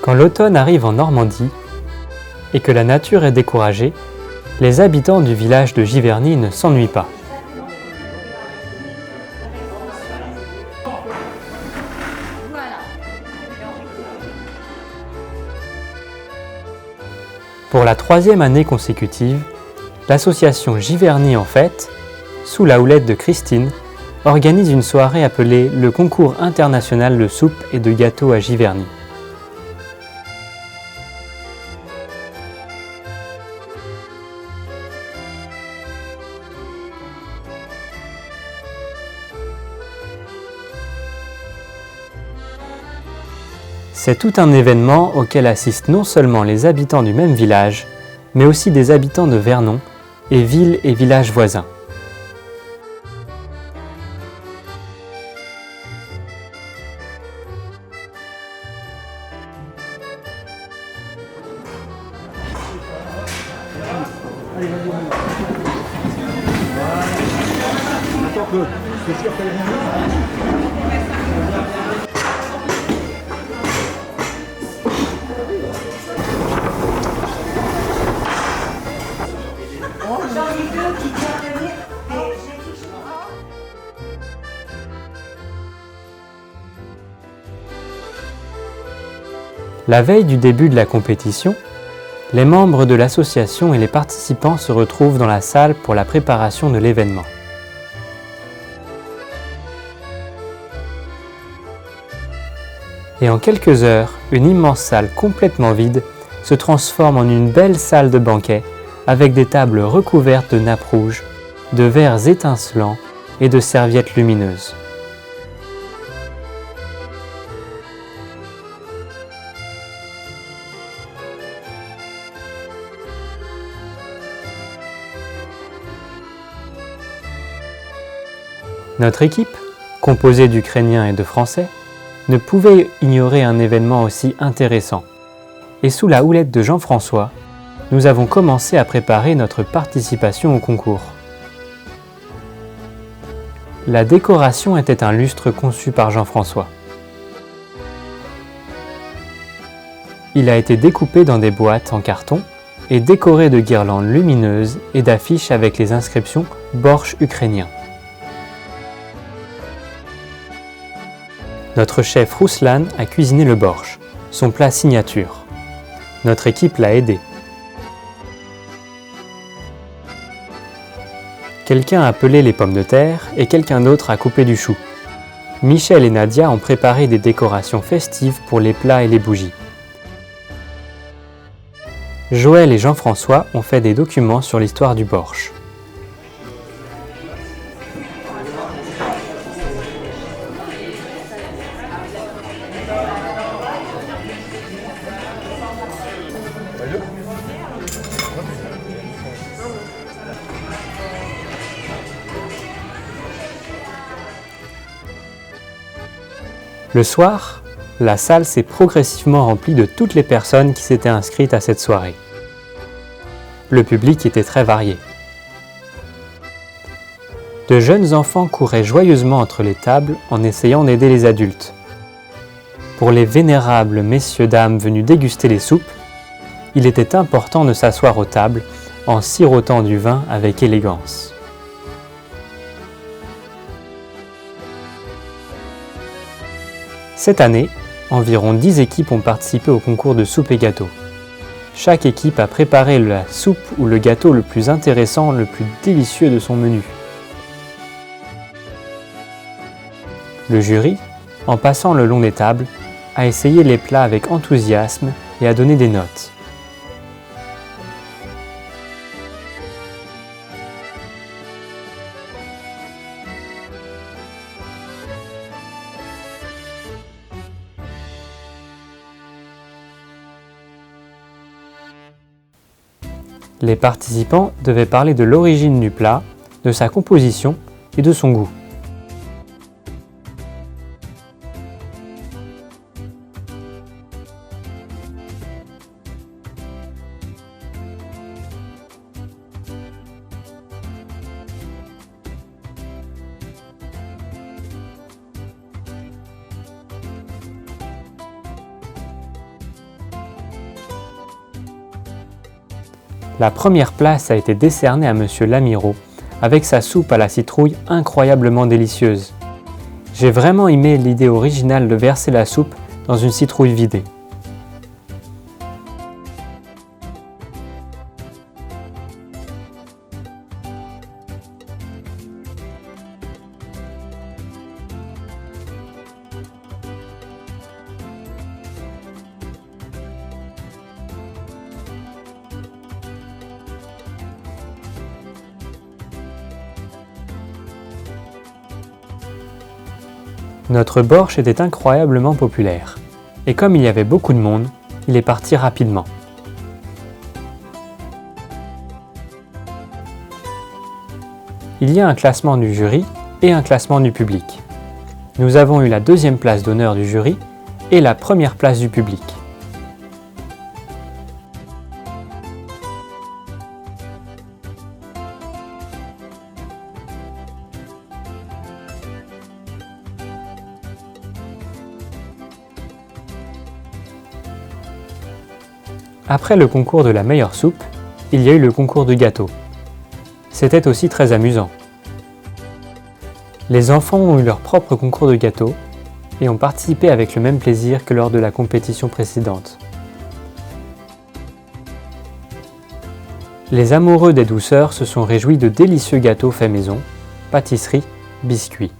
Quand l'automne arrive en Normandie et que la nature est découragée, les habitants du village de Giverny ne s'ennuient pas. Pour la 3e année consécutive, l'association Giverny en Fête, sous la houlette de Christine, organise une soirée appelée le Concours international de soupe et de gâteaux à Giverny. C'est tout un événement auquel assistent non seulement les habitants du même village, mais aussi des habitants de Vernon et villes et villages voisins. La veille du début de la compétition, les membres de l'association et les participants se retrouvent dans la salle pour la préparation de l'événement. Et en quelques heures, une immense salle complètement vide se transforme en une belle salle de banquet avec des tables recouvertes de nappes rouges, de verres étincelants et de serviettes lumineuses. Notre équipe, composée d'Ukrainiens et de Français, ne pouvait ignorer un événement aussi intéressant. Et sous la houlette de Jean-François, nous avons commencé à préparer notre participation au concours. La décoration était un lustre conçu par Jean-François. Il a été découpé dans des boîtes en carton et décoré de guirlandes lumineuses et d'affiches avec les inscriptions « Borsch ukrainien ». Notre chef Rouslan a cuisiné le borsch, son plat signature. Notre équipe l'a aidé. Quelqu'un a pelé les pommes de terre et quelqu'un d'autre a coupé du chou. Michel et Nadia ont préparé des décorations festives pour les plats et les bougies. Joël et Jean-François ont fait des documents sur l'histoire du borsch. Le soir, la salle s'est progressivement remplie de toutes les personnes qui s'étaient inscrites à cette soirée. Le public était très varié. De jeunes enfants couraient joyeusement entre les tables en essayant d'aider les adultes. Pour les vénérables messieurs-dames venus déguster les soupes, il était important de s'asseoir aux tables en sirotant du vin avec élégance. Cette année, environ 10 équipes ont participé au concours de soupe et gâteaux. Chaque équipe a préparé la soupe ou le gâteau le plus intéressant, le plus délicieux de son menu. Le jury, en passant le long des tables, a essayé les plats avec enthousiasme et a donné des notes. Les participants devaient parler de l'origine du plat, de sa composition et de son goût. La première place a été décernée à Monsieur Lamiraud, avec sa soupe à la citrouille incroyablement délicieuse. J'ai vraiment aimé l'idée originale de verser la soupe dans une citrouille vidée. Notre borsch était incroyablement populaire, et comme il y avait beaucoup de monde, il est parti rapidement. Il y a un classement du jury et un classement du public. Nous avons eu la deuxième place d'honneur du jury et la première place du public. Après le concours de la meilleure soupe, il y a eu le concours de gâteaux. C'était aussi très amusant. Les enfants ont eu leur propre concours de gâteaux et ont participé avec le même plaisir que lors de la compétition précédente. Les amoureux des douceurs se sont réjouis de délicieux gâteaux faits maison, pâtisseries, biscuits.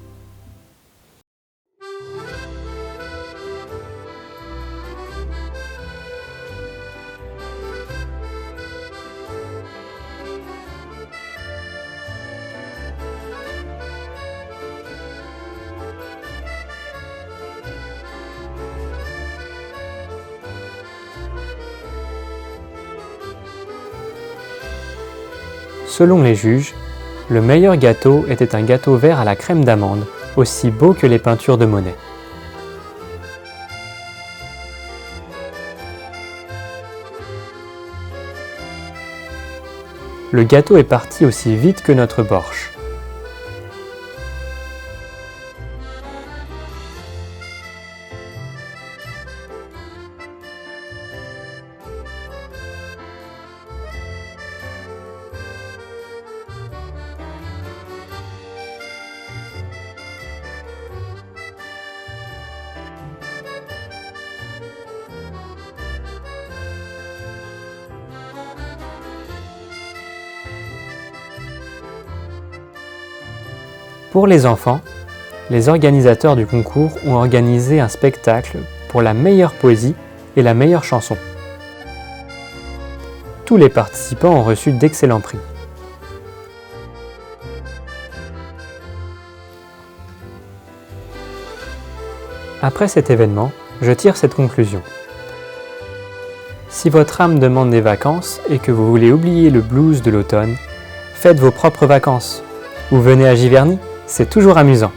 Selon les juges, le meilleur gâteau était un gâteau vert à la crème d'amande, aussi beau que les peintures de Monet. Le gâteau est parti aussi vite que notre borsch. Pour les enfants, les organisateurs du concours ont organisé un spectacle pour la meilleure poésie et la meilleure chanson. Tous les participants ont reçu d'excellents prix. Après cet événement, je tire cette conclusion. Si votre âme demande des vacances et que vous voulez oublier le blues de l'automne, faites vos propres vacances ou venez à Giverny. C'est toujours amusant.